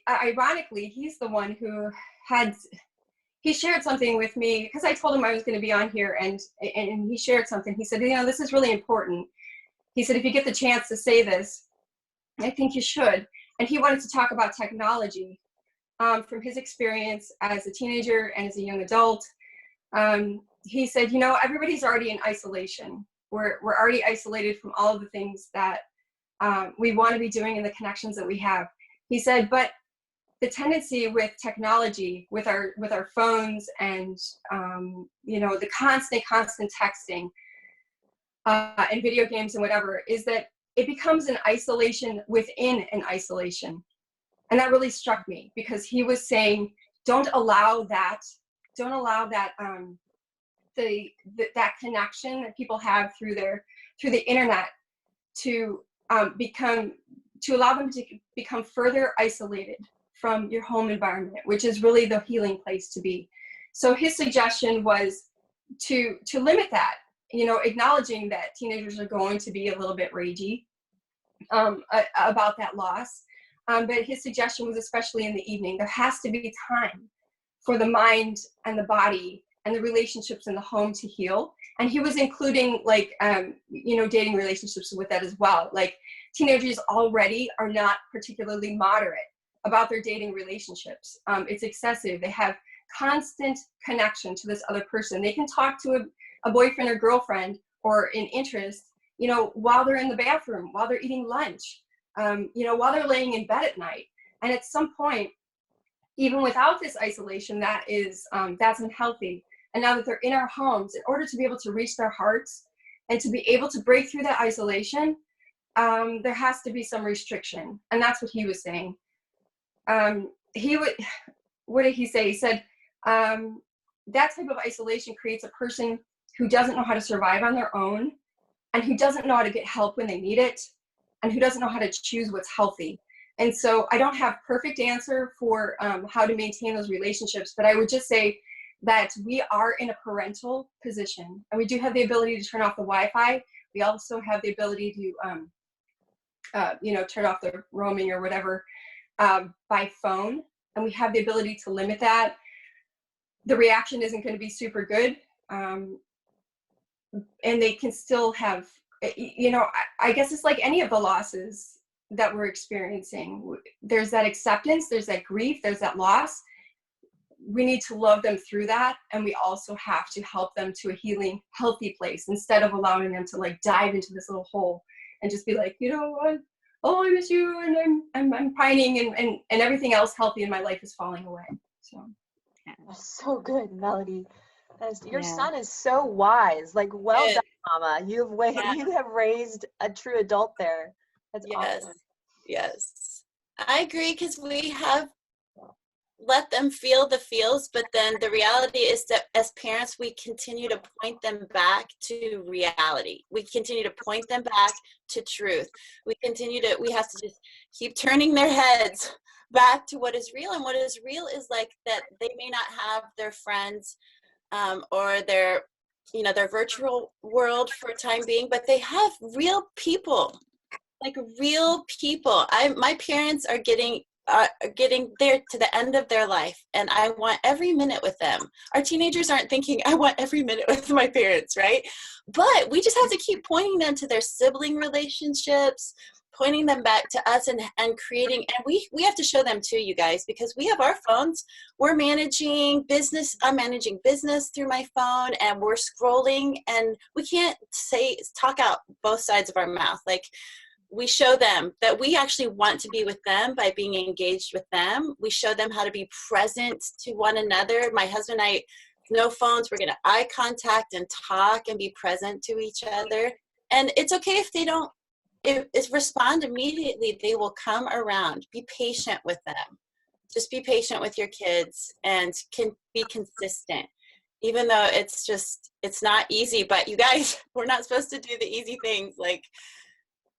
ironically, he's the one who he shared something with me, because I told him I was going to be on here, and he shared something. He said, this is really important. He said, if you get the chance to say this, I think you should. And he wanted to talk about technology from his experience as a teenager and as a young adult. He said, everybody's already in isolation. We're already isolated from all of the things that we want to be doing and the connections that we have. He said, but the tendency with technology, with our phones and the constant texting and video games and whatever, is that it becomes an isolation within an isolation. And that really struck me, because he was saying, don't allow that that connection that people have through the internet to allow them to become further isolated from your home environment, which is really the healing place to be. So his suggestion was to limit that, acknowledging that teenagers are going to be a little bit ragey about that loss. But his suggestion was, especially in the evening, there has to be time for the mind and the body and the relationships in the home to heal. And he was including dating relationships with that as well. Like, teenagers already are not particularly moderate about their dating relationships. It's excessive. They have constant connection to this other person. They can talk to a boyfriend or girlfriend or an interest, while they're in the bathroom, while they're eating lunch, while they're laying in bed at night. And at some point, even without this isolation, that's unhealthy. And now that they're in our homes, in order to be able to reach their hearts and to be able to break through that isolation, there has to be some restriction. And that's what he was saying. What did he say? He said, that type of isolation creates a person who doesn't know how to survive on their own, and who doesn't know how to get help when they need it, and who doesn't know how to choose what's healthy. And so I don't have perfect answer for how to maintain those relationships, but I would just say that we are in a parental position, and we do have the ability to turn off the Wi-Fi. We also have the ability to turn off the roaming or whatever by phone, and we have the ability to limit that. The reaction isn't going to be super good, and they can still have, I guess it's like any of the losses that we're experiencing. There's that acceptance, there's that grief, there's that loss. We need to love them through that, and we also have to help them to a healing, healthy place, instead of allowing them to dive into this little hole and just be like, oh, I miss you, and I'm pining, and everything else healthy in my life is falling away. So That's so good, Melody. Your Yeah. son is so wise. Like, well Good. done, Mama. Yeah. You have raised a true adult there. That's Yes. awesome. Yes. I agree, because we have let them feel the feels, but then the reality is that as parents, we continue to point them back to reality. We continue to point them back to truth. We have to just keep turning their heads back to what is real. And what is real is like that they may not have their friends or their virtual world for a time being, but they have real people, like real people. My parents are getting there to the end of their life, and I want every minute with them. Our teenagers aren't thinking I want every minute with my parents, right? But we just have to keep pointing them to their sibling relationships, pointing them back to us, and creating, and we have to show them too, you guys, because we have our phones. We're managing business. I'm managing business through my phone, and we're scrolling, and we can't talk out both sides of our mouth. Like, we show them that we actually want to be with them by being engaged with them. We show them how to be present to one another. My husband and I, no phones, we're going to eye contact and talk and be present to each other. And it's okay if they don't respond immediately. They will come around. Be patient with them. Just be patient with your kids and can be consistent. Even though it's not easy, but you guys, we're not supposed to do the easy things. Like,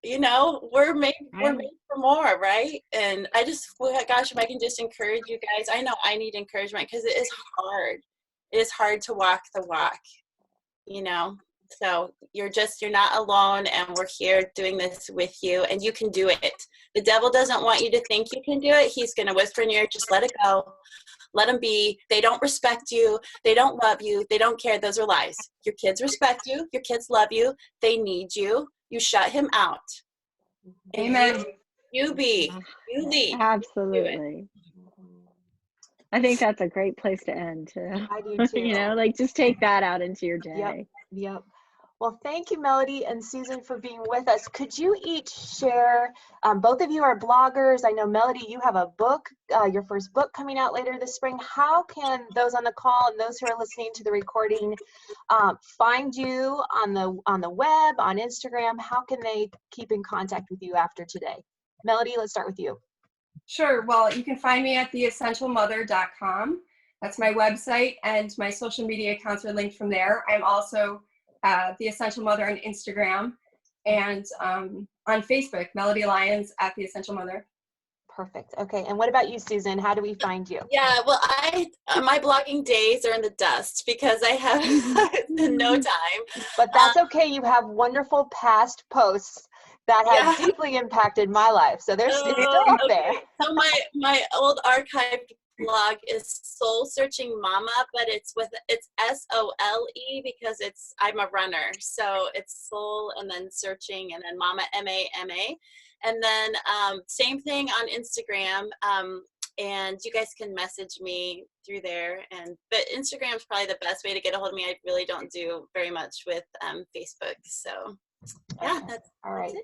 we're made for more, right? And I just, gosh, if I can just encourage you guys, I know I need encouragement, because it is hard. It is hard to walk the walk, so you're not alone, and we're here doing this with you, and you can do it. The devil doesn't want you to think you can do it. He's going to whisper in your ear, just let it go. Let them be. They don't respect you. They don't love you. They don't care. Those are lies. Your kids respect you. Your kids love you. They need you. You shut him out. And amen. You lead. Absolutely. I think that's a great place to end too. I do too. Like just take that out into your day. Yep. Well, thank you, Melody and Susan, for being with us. Could you each share, both of you are bloggers. I know, Melody, you have a book, your first book coming out later this spring. How can those on the call and those who are listening to the recording find you on the web, on Instagram? How can they keep in contact with you after today? Melody, let's start with you. Sure. Well, you can find me at theessentialmother.com. That's my website, and my social media accounts are linked from there. I'm also The Essential Mother on Instagram, and on Facebook, Melody Lyons at The Essential Mother. Perfect. Okay. And what about you, Susan? How do we find you? Yeah, well, my blogging days are in the dust because I have no time. But that's okay. You have wonderful past posts that have deeply impacted my life. So it's still up there. So my old archived blog is Soul Searching Mama, but it's SOLE because I'm a runner. So it's soul and then searching and then mama, MAMA. And then same thing on Instagram. And you guys can message me through there. But Instagram is probably the best way to get a hold of me. I really don't do very much with Facebook. So yeah, that's all right.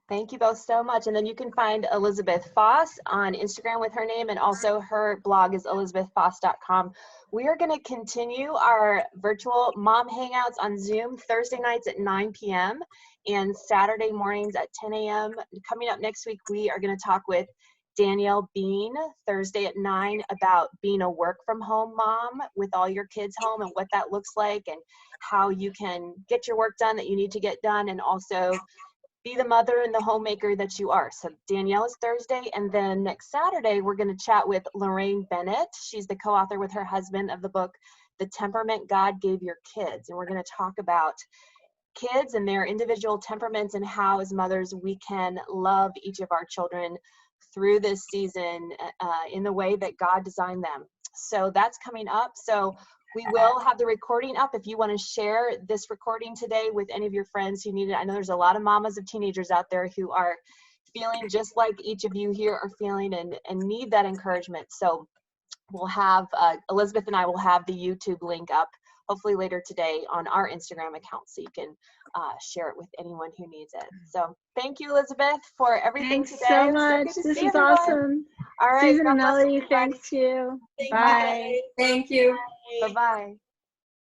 Thank you both so much. And then you can find Elizabeth Foss on Instagram with her name, and also her blog is elizabethfoss.com. We are going to continue our virtual mom hangouts on Zoom Thursday nights at 9 p.m. and Saturday mornings at 10 a.m. Coming up next week, we are going to talk with Danielle Bean Thursday at 9 about being a work from home mom with all your kids home and what that looks like, and how you can get your work done that you need to get done, and also be the mother and the homemaker that you are. So Danielle is Thursday, and then next Saturday we're going to chat with Lorraine Bennett. She's the co-author with her husband of the book The Temperament God Gave Your Kids, and we're going to talk about kids and their individual temperaments and how as mothers we can love each of our children through this season in the way that God designed them. So that's coming up. So we will have the recording up if you want to share this recording today with any of your friends who need it. I know there's a lot of mamas of teenagers out there who are feeling just like each of you here are feeling and need that encouragement. So we'll have, Elizabeth and I will have the YouTube link up hopefully later today on our Instagram account, so you can share it with anyone who needs it. So thank you, Elizabeth, for everything Thanks today. so much. This is awesome. All right, Susan and Melody, thanks you. Thank Bye. you. Thank you. Bye-bye.